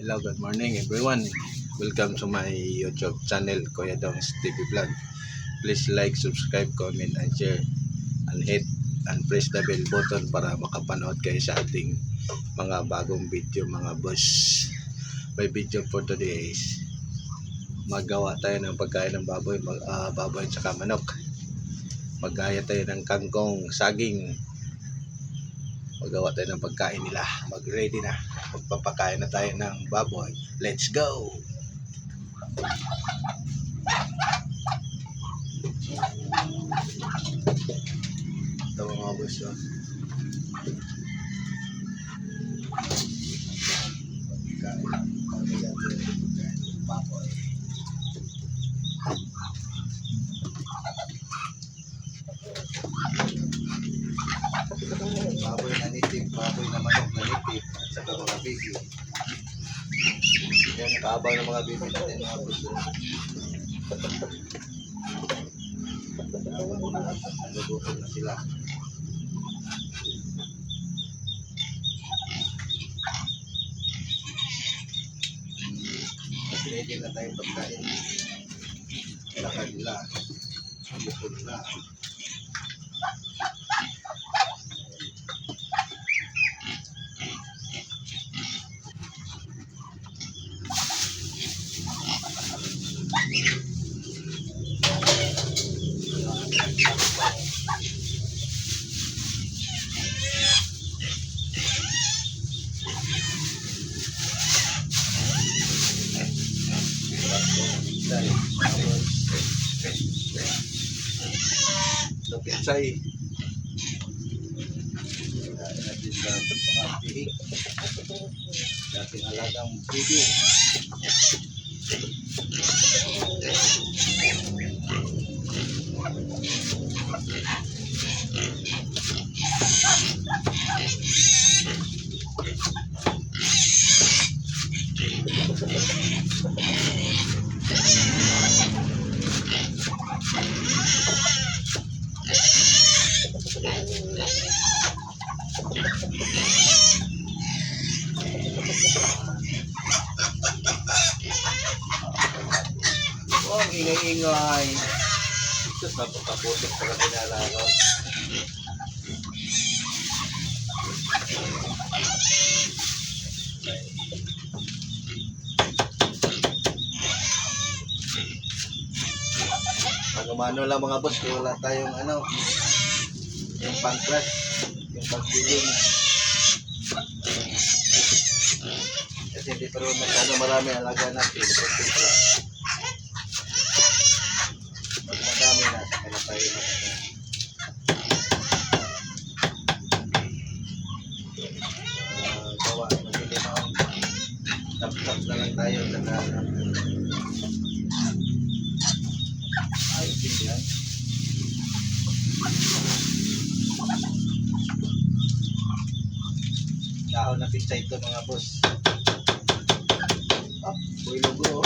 Hello, good morning everyone. Welcome to my YouTube channel, Kuya Dongs TV Vlog. Please like, subscribe, comment, and share, and hit and press the bell button para makapanood kayo sa ating mga bagong video, mga boss. May video for today is magawa tayo ng pagkain ng baboy, baboy at saka manok. Magaya tayo ng kangkong, saging. Magawa tayo ng pagkain nila. Mag-ready na. Magpapakain na tayo ng baboy. Let's go! Ito mga boss. Baboy. Baboy na native, baboy na manok na native, at saka mga baby. Yan, nakaabang ng mga baby natin, mga puso. Nalubukan na sila. Ready na tayong pagkain. Sa kanila. Bukod na. So, pitsay. Natin sa mga pihik. Dating alagang bibi. Oh, ang ingay-ingay. Ito sa pagkaputok pala pinalaro. Mano-mano lang mga boss, kaya wala tayong yung pancras, yung pagpiling. Kasi hindi pero marami alaga natin. Pag madami na, saka na tayo gawa. Magiging tap-tap na lang tayo. Ayos din yan. Dahon na pizza ito mga boss. Oh, boy logo.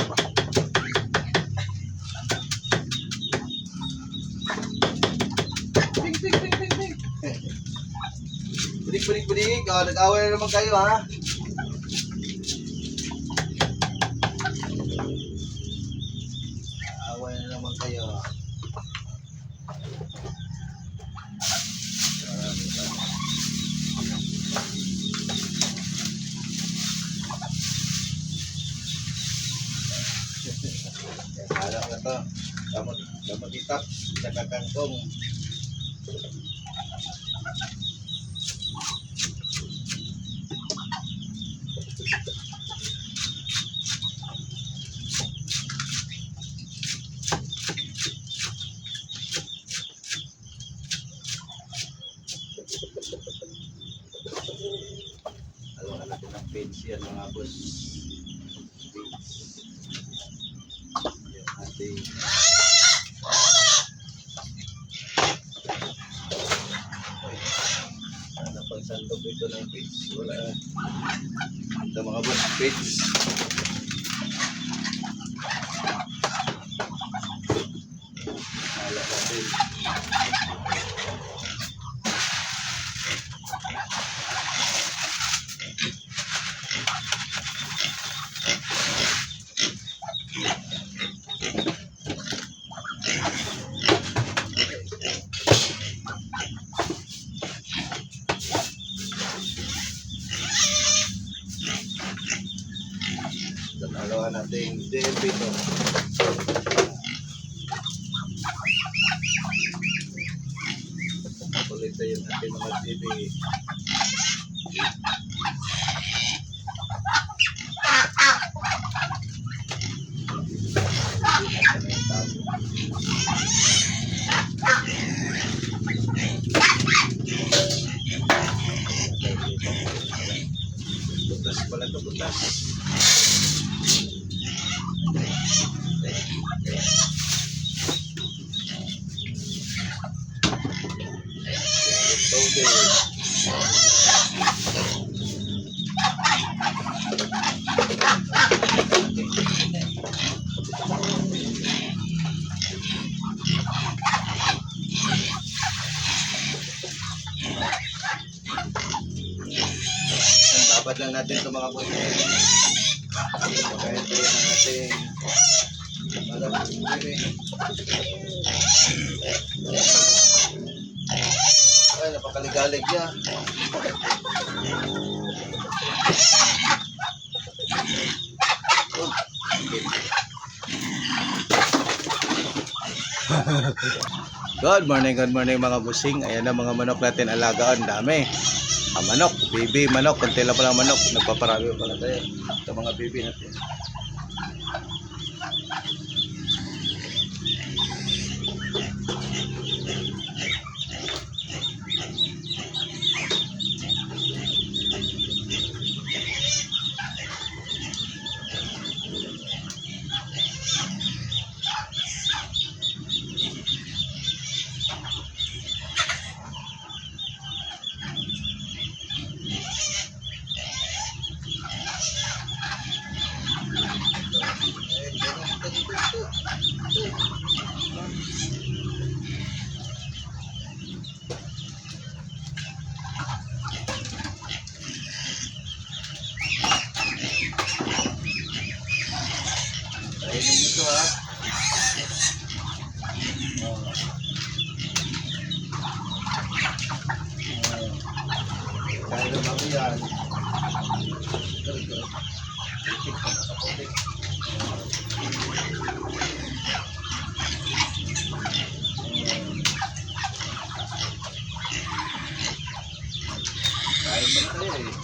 Bing, bing, bing, bing, bing. Budik, budik, budik. Oh, nag-away na naman kayo ha. Away na naman kayo. Harap na to. Damot itap. Saka kangkong. Alam na natin ang page yan mga boss. Yan natin. Ano pang sandog ito ng page? Wala. Ito mga boss, page. Alam natin. Dalawa natin DLP to. Kulit na yung ating mga TV. Butas pala ito, butas. Dapat lang natin ito mga boy. Kaya ito yan ang ating malapit. Ay, napakaligalig niya. Good morning mga busing. Ayan na mga manok natin alagaan, dami. Manok, baby manok, konti lang pala manok. Nagpaparami pala tayo sa mga baby natin. Kainin nito ha. Kain na kami yan. Kain pa na tayo eh.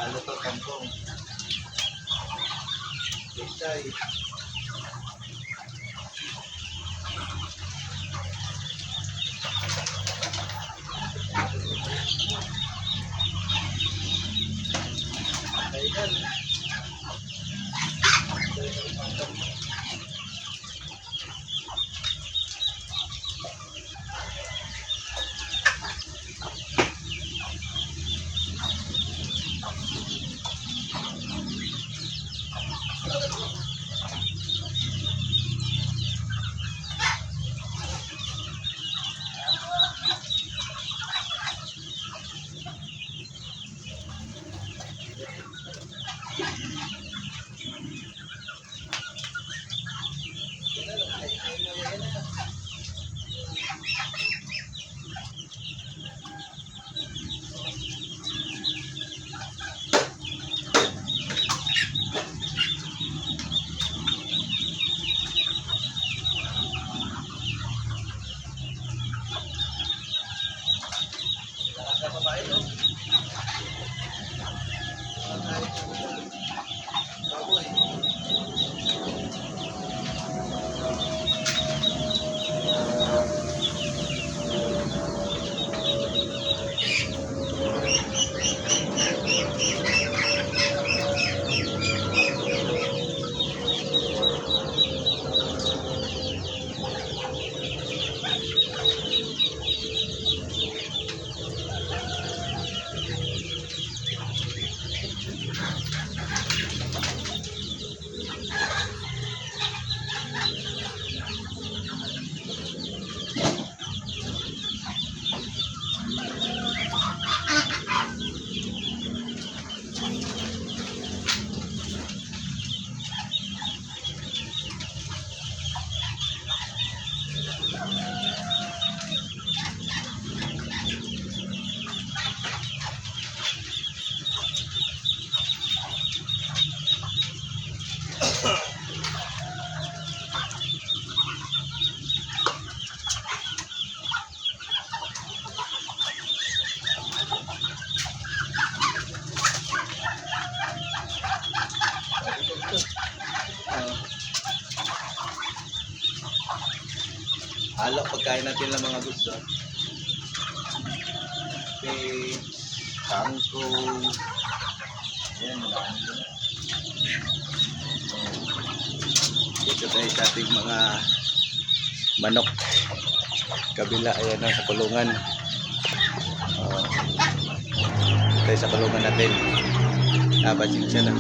Ano to, kangkong. Pechay. Kailan? Alok pagkain natin lang mga gusto. Okay. Kangkong. Ayan, marami na. Dito tayo sa ating mga manok. Kabila, ayan na sa kulungan. Dito tayo sa kulungan natin. Nabasin siya na.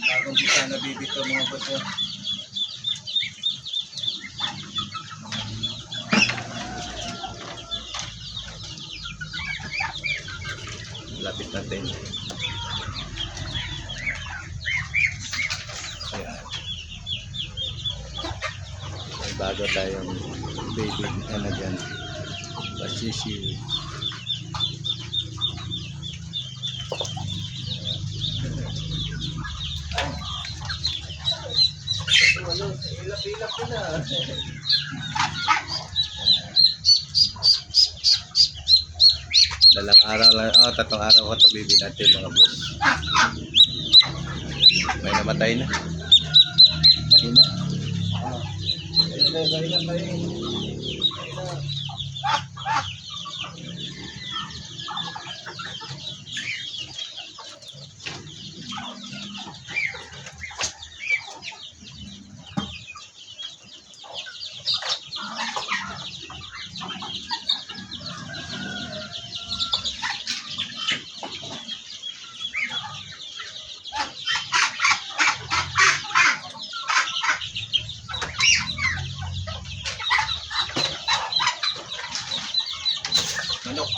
Bagong bisa na bibito mga boss. Lapit natin. Ayan. May bago tayong baby ano dyan. Pasisiw. Ilap-ilap ko na. Dalang araw lang, tatlong araw ko ito bibi natin mga boss. May namatay na. Mahina. Mahina. Manok.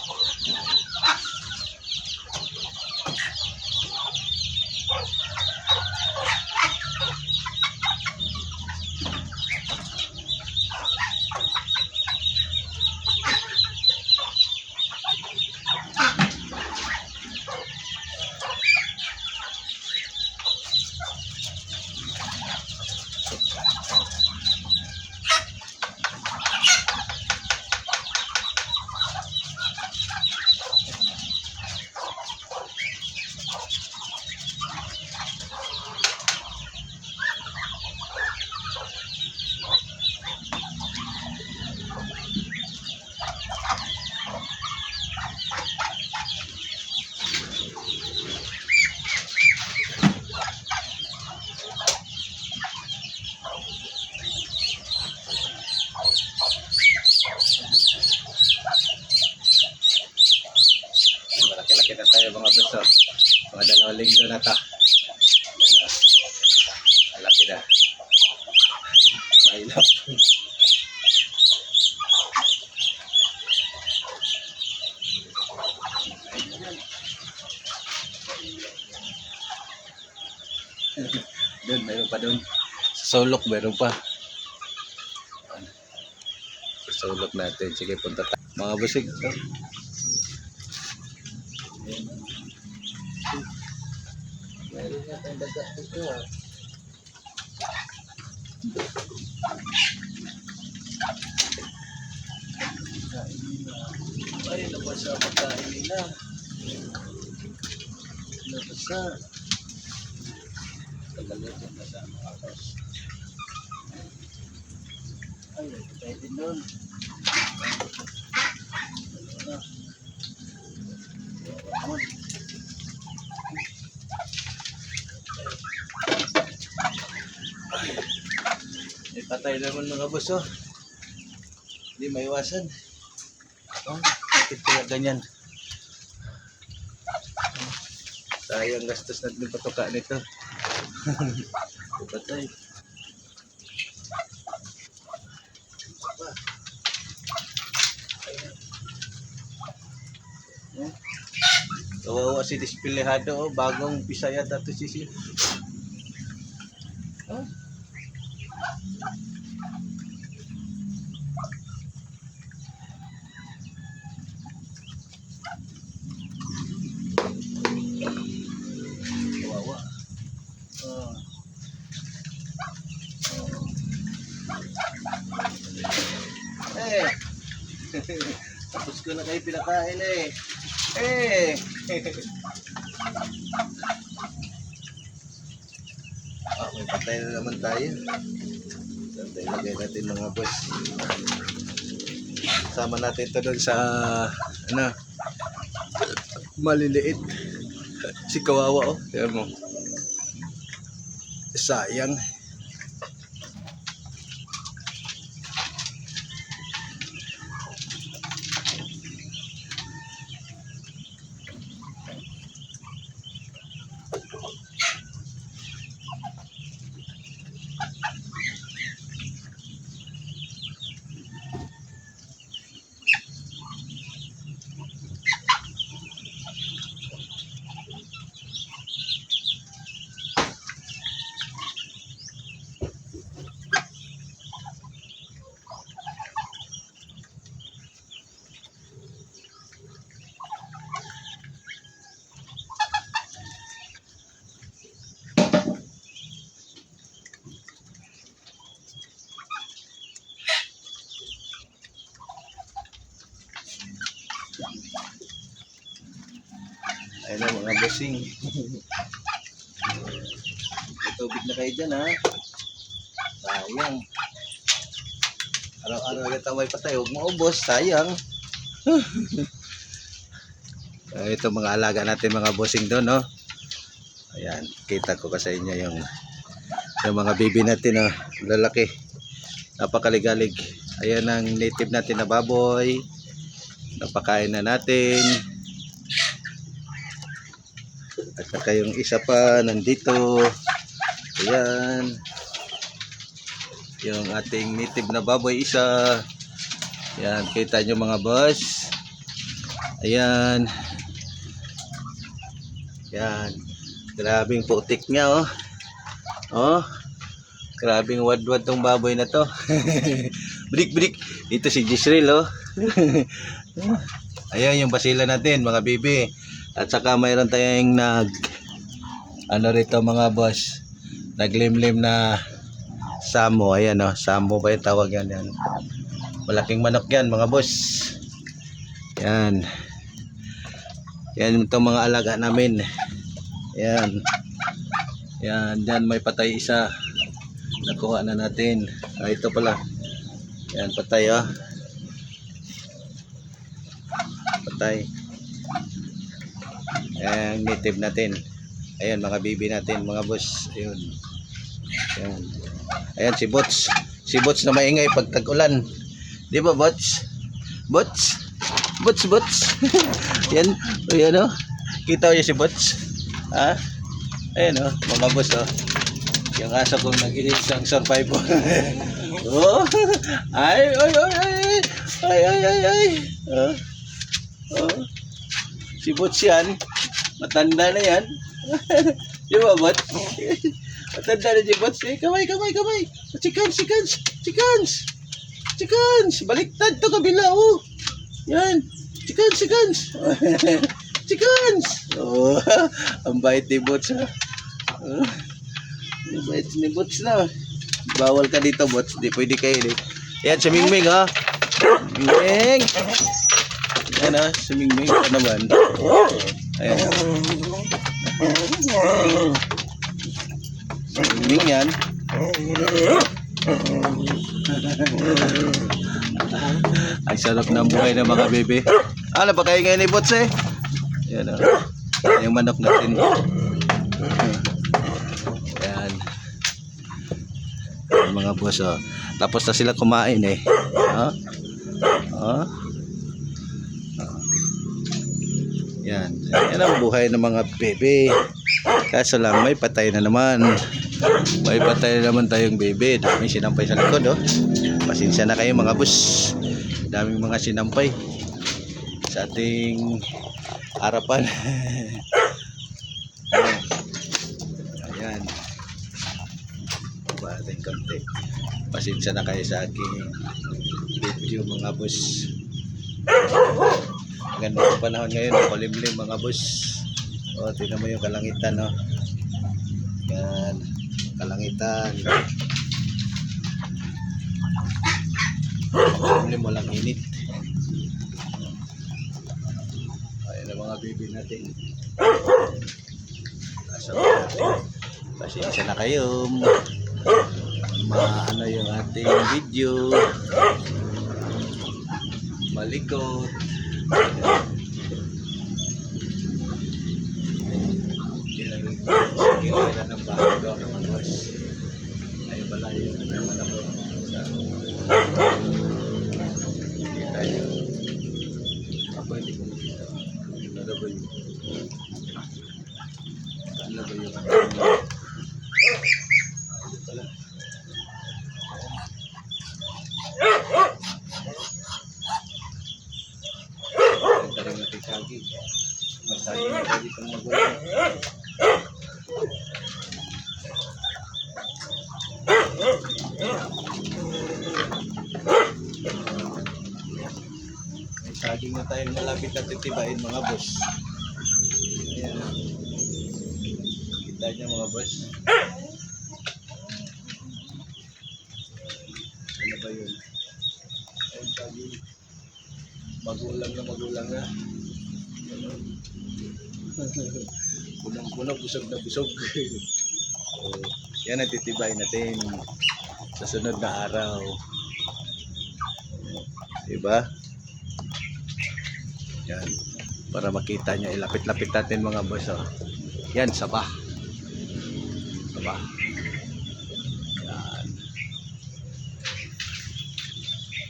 Malaki-laki na tayo mga beso. Mga 2 linggo na ta. Malaki na. Mahilap. Doon, mayroon pa doon. Sa sulok, mayroon pa. Sa sulok natin. Sige, punta tayo. Mga busig. Mayroon nga tayong dagat dito. Ay, labas sa pagkain nila. Labas sa. Tagalitin na sa mga akas. Ay, tayo din doon. May patay naman mga boss, oh. Hindi maiwasan. Oh, bakit kaya ganyan? Sayang gastos natin yung patuka nito. Patay. Kawawa si Dispilehado, oh. Bagong Bisaya tato si. Oh. Kawawa. Oh. eh. Tapos ko na kayo pinakain eh. Eh. May patay na naman tayo. Santay lagay natin mga boss. Sama natin ito doon sa maliliit. Si kawawa oh. Tignan mo. Sayang. Ayun na mga bossing. May tubig na kayo dyan ha. Sayang. Araw-araw ulit ang may patay. Huwag maubos. Sayang. Ito mga alaga natin mga bossing doon no. Ayan. Kita ko pa sa inyo yung mga baby natin no. Lalaki. Napakaligalig. Ayan ang native natin na baboy. Napakain na natin. At saka yung isa pa nandito. Ayan. Yung ating native na baboy isa. Ayan. Kita nyo mga boss. Ayan. Ayan. Grabing putik niya oh. Oh. Grabing wadwad tong baboy na to. Brik. Dito si Jisrael oh. Ayan yung basila natin mga bibi. At saka mayroon tayong rito mga boss, naglimlim na samo. Ayan o, samo ba yung tawag yan, yan. Malaking manok yan mga boss. Yan. Yan itong mga alaga namin. Yan. Yan, dyan may patay isa. Nakuha na natin. Ito pala. Yan, patay o. Patay. Ayan, native natin. Ayan, mga bibi natin, mga boss. Ayun. Ayan. Ayan, si Bots. Si Bots na maingay pag tag-ulan. Di ba, Bots? Bots? Bots. Ayan, ayan o. Kita niyo si Bots. Ha? Ayan o, mga boss o. Yung aso kong nag-iisang survivor. Oh. Ay. Oh. Si Bots yan. Matanda na yan. Di ba, Bot? Matanda na si Bots. Eh, kamay. Chikans. Baliktad to kabila, oh. Yan. Chikans. Chikans. Oh, ang bait ni Bots, ha. Oh, ang bait ni Bots na. Bawal ka dito, Bots. Di pwede kayo, eh. Yan, si Mingming, ha. Mingming. Yan, ha. Si Mingming pa naman. Ayan. Mingming yan. Ay sarap ng buhay ng mga bebe. Ano ba kayo ngayon ni Bots eh? Yan o. Yung manok natin. Ayan. Yung mga boss o. Tapos na sila kumain eh. Yan. Yan ang buhay ng mga bebe. Kaso lang may patay na naman. May patay na naman tayong bebe. Daming sinampay sa likod oh. Pasensya na kayo mga boss. Daming mga sinampay sa ating harapan. Ayan. Bating konti. Pasensya na kayo sa aking video mga boss. Ganda ng panahon ngayon, makulimlim mga boss. O, tingnan mo yung kalangitan, no? Yan, kalangitan. Problem, walang init. Ayan ang mga baby natin. Kasama natin. Pasensya na kayo. Maano yung ating video. Malikot. Kailangan ng bago mga boss. Ay pala yung naman ako sa kita nyo. Ako hindi ko makita. Ano ba yun? Ano ba yun? Ayun pala. Ito rin natin sagi. Magsagi na tayo itong magulang. May saging na tayong malapit na titibain mga boss. Ayan. Kita niyo mga boss. Ano ba yun? Ayan saging. Magulang na. Punang-punang, busog na busog. So, yan ang titibayin natin sa sunod na araw. Diba? Yan. Para makita nyo, ilapit-lapit natin mga boss. Oh. Yan, sabah. Sabah. Yan.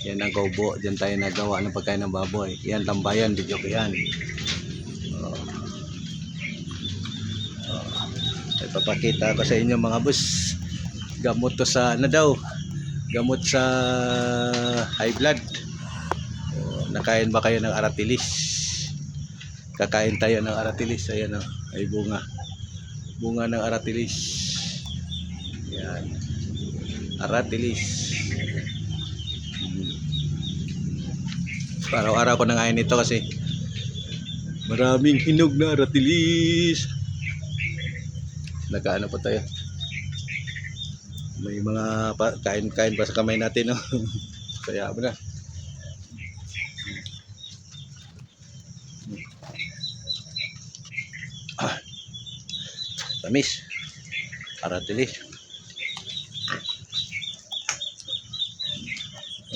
Yan ang kaubo. Diyan tayo nagawa ng pagkain ng baboy. Yan, tambayan, video ko yan. Ipapakita ko sa inyo mga boss. Gamot to sa ano daw? Gamot sa high blood. Nakain ba kayo ng aratilis? Kakain tayo ng aratilis. Ayan o. Ay bunga. Bunga ng aratilis. Yan. Aratilis. Araw-araw ko nangain ito kasi maraming hinog na aratilis. Nakaano pa tayo. May mga kain-kain pa sa kamay natin, no? Kaya mo na. Tamis. Aratilis.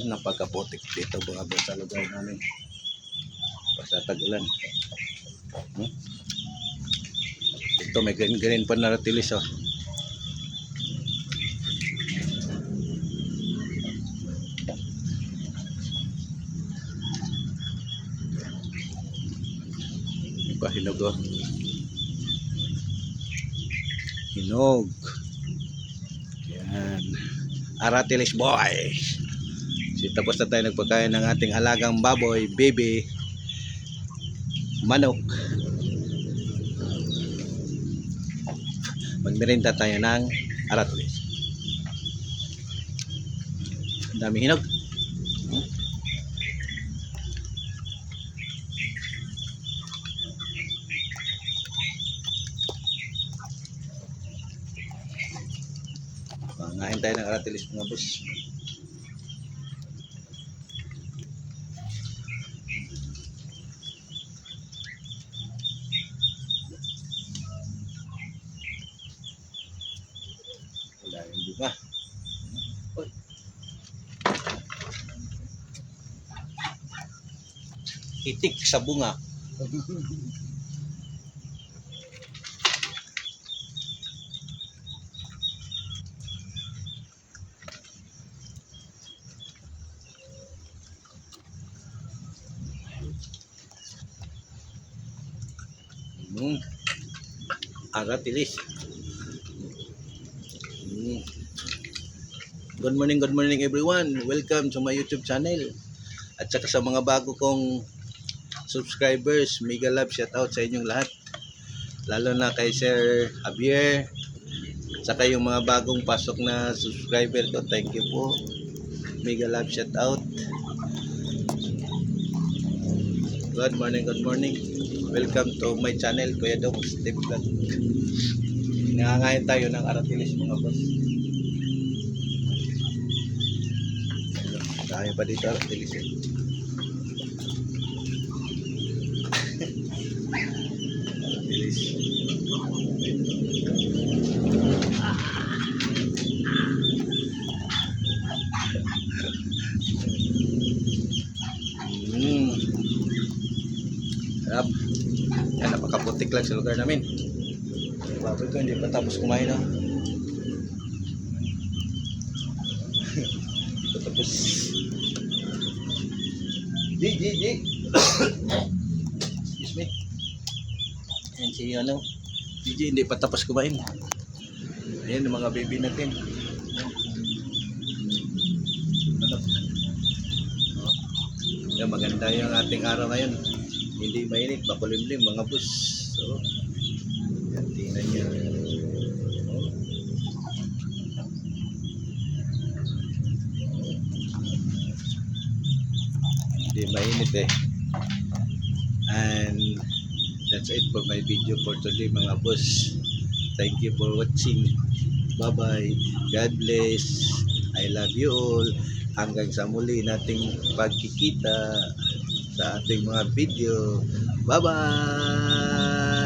Napakaputik dito mga boss sa lugar namin. Basta tag-ulan. Ito may green pa na aratilis, oh. Hinog, oh. Hinog. Yan. Aratilis boy. Tapos na tayo nagpagkain ng ating alagang baboy, baby, manok. Magmerinda tayo ng aratilis. Ang dami hinog. Ngain tayo ng aratilis mga boss. Wala yung bunga. Itik sa bunga. Aratilis. Good morning everyone. Welcome to my YouTube channel. At saka sa mga bago kong subscribers, mega love shout out sa inyong lahat. Lalo na kay Sir Javier. At saka yung mga bagong pasok na subscriber ko, thank you po. Mega love shout out. Good morning. Welcome to my channel, Kuya Dong Steve Vlog. Nangangain tayo ng aratilis mga boss. Dami pa dito. Tilis eh. Tilis. Sarap. Yan, napakaputik lang sa lugar namin. Yung baboy ko hindi pa tapos kumain na. Hindi pa tapos. Di. Excuse me. Yan si ano. DJ hindi pa tapos kumain. Ayan yung mga baby natin. Ano? Yan, maganda yung ating araw ngayon. Hindi mainit, makulimlim mga bus. So, yan, tingnan nyo. Oh. Hindi mainit eh. And that's it for my video for today mga boss. Thank you for watching. Bye bye. God bless. I love you all. Hanggang sa muli nating pagkikita sa ating mga video. Bye bye.